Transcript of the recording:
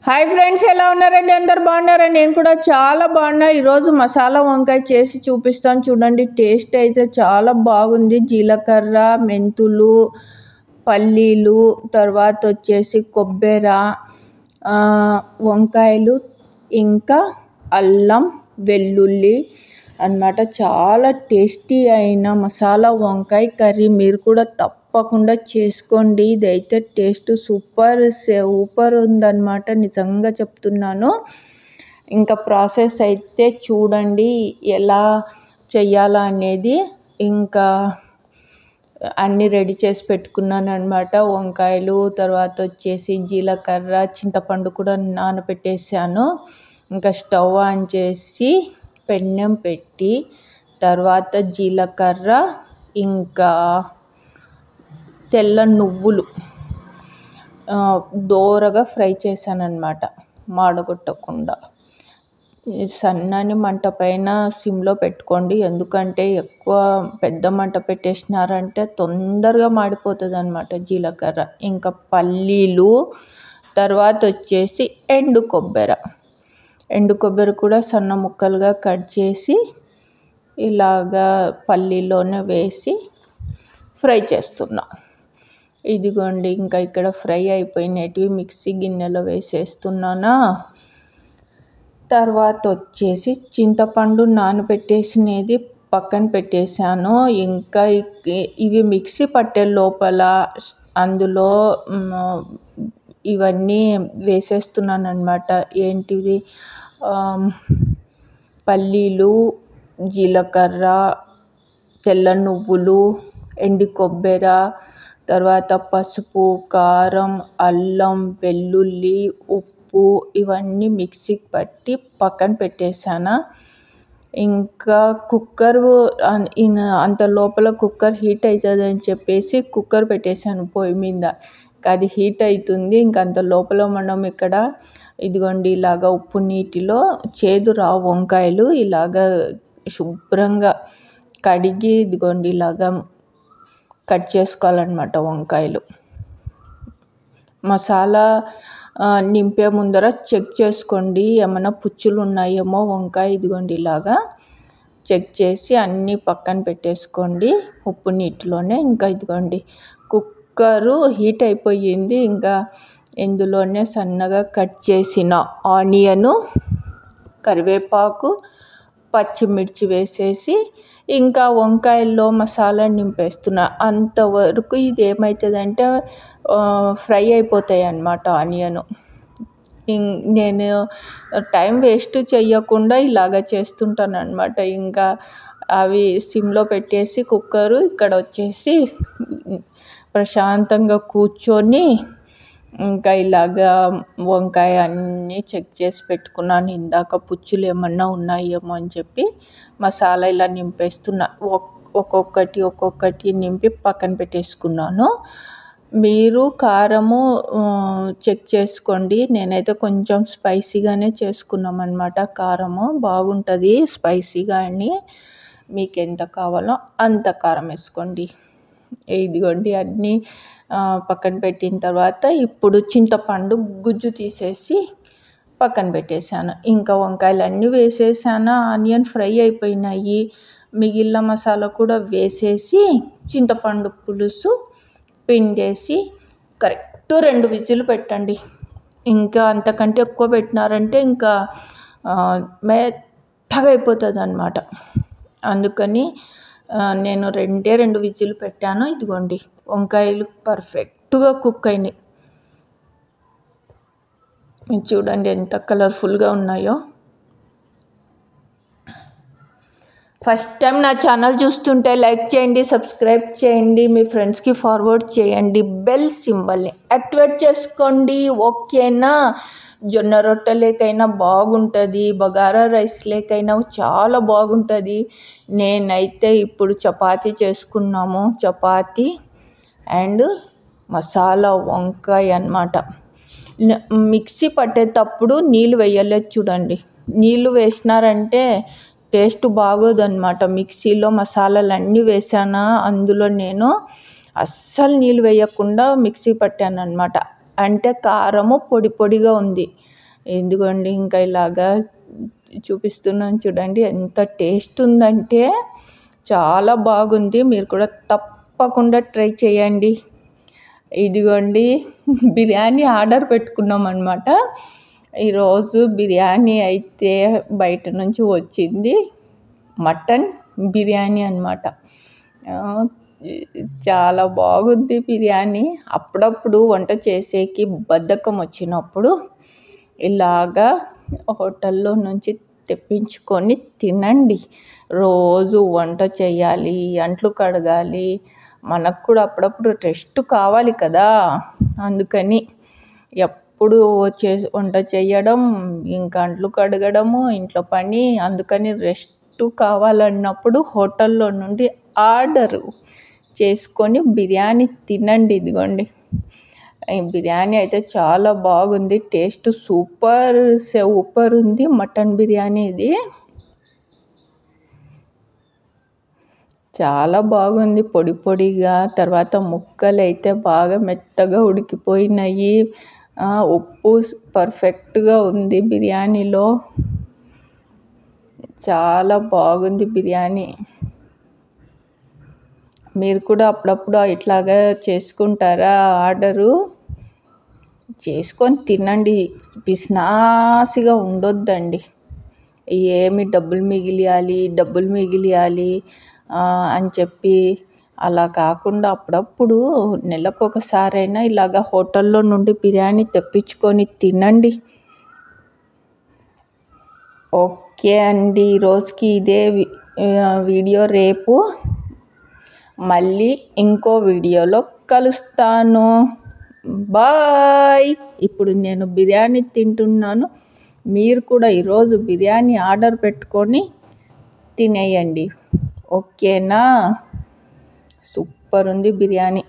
Hi friends, ఎలా ఉన్నారండి? అందరు బాగున్నారా? నేను కూడా చాలా బాగున్నా. ఈరోజు మసాలా వంకాయ చేసి చూపిస్తాను చూడండి. టేస్ట్ అయితే చాలా బాగుంది. జీలకర్ర, మెంతులు, పల్లీలు, తర్వాత వచ్చేసి కొబ్బెర, వంకాయలు, ఇంకా అల్లం, వెల్లుల్లి అన్నమాట. చాలా టేస్టీ అయిన మసాలా వంకాయ కర్రీ మీరు కూడా తప్పకుండా చేసుకోండి. ఇదైతే టేస్ట్ సూపర్ ఉందన్నమాట, నిజంగా చెప్తున్నాను. ఇంకా ప్రాసెస్ అయితే చూడండి ఎలా చెయ్యాలా అనేది. ఇంకా అన్నీ రెడీ చేసి పెట్టుకున్నాను అనమాట. వంకాయలు, తర్వాత వచ్చేసి జీలకర్ర, చింతపండు కూడా నానబెట్టేసాను. ఇంకా స్టవ్ ఆన్ చేసి పెన్నం పెట్టి, తర్వాత జీలకర్ర, ఇంకా తెల్ల నువ్వులు దోరగా ఫ్రై చేశాను అనమాట, మాడగొట్టకుండా. సన్నని మంట పైన సిమ్లో పెట్టుకోండి, ఎందుకంటే ఎక్కువ పెద్ద మంట పెట్టేసినారంటే తొందరగా మాడిపోతుంది అనమాట జీలకర్ర. ఇంకా పల్లీలు, తర్వాత వచ్చేసి ఎండు కొబ్బరి కూడా సన్న ముక్కలుగా కట్ చేసి ఇలాగా పల్లీలోనే వేసి ఫ్రై చేస్తున్నా. ఇదిగోండి, ఇంకా ఇక్కడ ఫ్రై అయిపోయినవి మిక్సీ గిన్నెలో వేసేస్తున్నానా. తర్వాత వచ్చేసి చింతపండు నానబెట్టేసినది పక్కన పెట్టేశాను. ఇంకా ఇవి మిక్సీ పట్టే లోపల అందులో ఇవన్నీ వేసేస్తున్నాను అనమాట. ఏంటిది, పల్లీలు, జీలకర్ర, తెల్ల నువ్వులు, ఎండు కొబ్బెర, తర్వాత పసుపు, కారం, అల్లం, వెల్లుల్లి, ఉప్పు ఇవన్నీ మిక్సీకి పట్టి పక్కన పెట్టేశాను. ఇంకా అంత లోపల కుక్కర్ హీట్ అవుతుంది అని చెప్పేసి కుక్కర్ పెట్టేశాను పొయ్యి మీద. అది హీట్ అవుతుంది. అంత లోపల మనం ఇక్కడ ఇదిగోండి ఇలాగా ఉప్పు నీటిలో చేదు రావు వంకాయలు ఇలాగా శుభ్రంగా కడిగి ఇదిగోండి ఇలాగా కట్ చేసుకోవాలన్నమాట వంకాయలు. మసాలా నింపే ముందర చెక్ చేసుకోండి, ఏమైనా పుచ్చులు ఉన్నాయేమో వంకాయ. ఇదిగోండి ఇలాగా చెక్ చేసి అన్నీ పక్కన పెట్టేసుకోండి ఉప్పు నీటిలోనే. ఇంకా ఇదిగోండి కుక్కరు హీట్ అయిపోయింది. ఇంకా ఇందులోనే సన్నగా కట్ చేసిన ఆనియను, కరివేపాకు, పచ్చిమిర్చి వేసేసి ఇంకా వంకాయల్లో మసాలా నింపేస్తున్నా. అంతవరకు ఇది ఏమవుతుందంటే ఫ్రై అయిపోతాయి అన్నమాట ఆనియను. నేను టైం వేస్ట్ చేయకుండా ఇలాగ చేస్తుంటాను అనమాట. ఇంకా అవి సిమ్లో పెట్టేసి కుక్కరు ఇక్కడ వచ్చేసి ప్రశాంతంగా కూర్చొని ఇంకా ఇలాగా వంకాయ అన్నీ చెక్ చేసి పెట్టుకున్నాను. ఇందాక పుచ్చులు ఏమన్నా ఉన్నాయేమో అని చెప్పి మసాలా ఇలా నింపేస్తున్నా. ఒక్కొక్కటి నింపి పక్కన పెట్టేసుకున్నాను. మీరు కారము చెక్ చేసుకోండి. నేనైతే కొంచెం స్పైసీగానే చేసుకున్నామన్నమాట. కారము బాగుంటుంది స్పైసీగా అని. మీకు ఎంత కావాలో అంత కారం వేసుకోండి. ఇదిగోండి అన్నీ పక్కన పెట్టిన తర్వాత ఇప్పుడు చింతపండు గుజ్జు తీసేసి పక్కన పెట్టేశాను. ఇంకా వంకాయలు అన్నీ వేసేసాను. ఆనియన్ ఫ్రై అయిపోయినాయి. మిగిలిన మసాలా కూడా వేసేసి చింతపండు పులుసు పిండేసి కరెక్ట్ 2 విజిల్ పెట్టండి. ఇంకా అంతకంటే ఎక్కువ పెట్టినారంటే ఇంకా మెత్తగా అయిపోతుంది అన్నమాట. అందుకని నేను 2 విజిల్ పెట్టాను. ఇదిగోండి వంకాయలు పర్ఫెక్ట్గా కుక్ అయినాయి. చూడండి ఎంత కలర్ఫుల్గా ఉన్నాయో. ఫస్ట్ టైం నా ఛానల్ చూస్తుంటే లైక్ చేయండి, సబ్స్క్రైబ్ చేయండి, మీ ఫ్రెండ్స్కి ఫార్వర్డ్ చేయండి, బెల్ సింబల్ని యాక్టివేట్ చేసుకోండి. ఓకేనా? జొన్న రొట్టెలేకైనా బాగుంటుంది, బగారా రైస్ లేకైనా చాలా బాగుంటుంది. నేనైతే ఇప్పుడు చపాతీ చేసుకున్నాము. చపాతీ అండ్ మసాలా వంకాయ అన్నమాట. మిక్సీ పట్టేటప్పుడు నీళ్ళు వేయలేదు చూడండి. నీళ్ళు వేసినారంటే టేస్ట్ బాగోదన్నమాట. మిక్సీలో మసాలాలు అన్నీ వేసానా, అందులో నేను అస్సలు నీళ్ళు వేయకుండా మిక్సీ పట్టాను అనమాట. అంటే కారము పొడి పొడిగా ఉంది. ఎందుకండి ఇంకా ఇలాగా చూపిస్తున్నాను చూడండి, ఎంత టేస్ట్ ఉందంటే చాలా బాగుంది. మీరు కూడా తప్పకుండా ట్రై చేయండి. ఇదిగోండి బిర్యానీ ఆర్డర్ పెట్టుకున్నాం అన్నమాట. ఈరోజు బిర్యానీ అయితే బయట నుంచి వచ్చింది, మటన్ బిర్యానీ అన్నమాట. చాలా బాగుంది బిర్యానీ. అప్పుడప్పుడు వంట చేసేకి బద్ధకం వచ్చినప్పుడు ఇలాగా హోటల్లో నుంచి తెప్పించుకొని తినండి. రోజు వంట చేయాలి, అంట్లు కడగాలి, మనకు కూడా అప్పుడప్పుడు రెస్ట్ కావాలి కదా. అందుకని ఎప్పుడు వంట చేయడం, ఇంకా అంట్లు కడగడము, ఇంట్లో పని, అందుకని రెస్ట్ కావాలన్నప్పుడు హోటల్లో నుండి ఆర్డరు చేసుకొని బిర్యానీ తినండి. ఇదిగోండి బిర్యానీ అయితే చాలా బాగుంది, టేస్ట్ సూపర్ ఉంది మటన్ బిర్యానీ. ఇది చాలా బాగుంది, పొడి పొడిగా. తర్వాత ముక్కలు అయితే బాగా మెత్తగా ఉడికిపోయినాయి. ఉప్పు పర్ఫెక్ట్గా ఉంది బిర్యానీలో. చాలా బాగుంది బిర్యానీ. మీరు కూడా అప్పుడప్పుడు ఇట్లాగా చేసుకుంటారా? ఆర్డరు చేసుకొని తినండి. పిసినాసిగా ఉండొద్దండి. ఏమి డబ్బులు మిగిలియాలి అని చెప్పి అలా కాకుండా అప్పుడప్పుడు నెలకు ఒకసారైనా ఇలాగ హోటల్లో నుండి బిర్యానీ తెప్పించుకొని తినండి. ఓకే అండి, ఈరోజుకి ఇదే వీడియో. రేపు మళ్ళీ ఇంకో వీడియోలో కలుస్తాను. బాయ్. ఇప్పుడు నేను బిర్యానీ తింటున్నాను. మీరు కూడా ఈరోజు బిర్యానీ ఆర్డర్ పెట్టుకొని తినేయండి. ఓకేనా? సూపర్ ఉంది బిర్యానీ.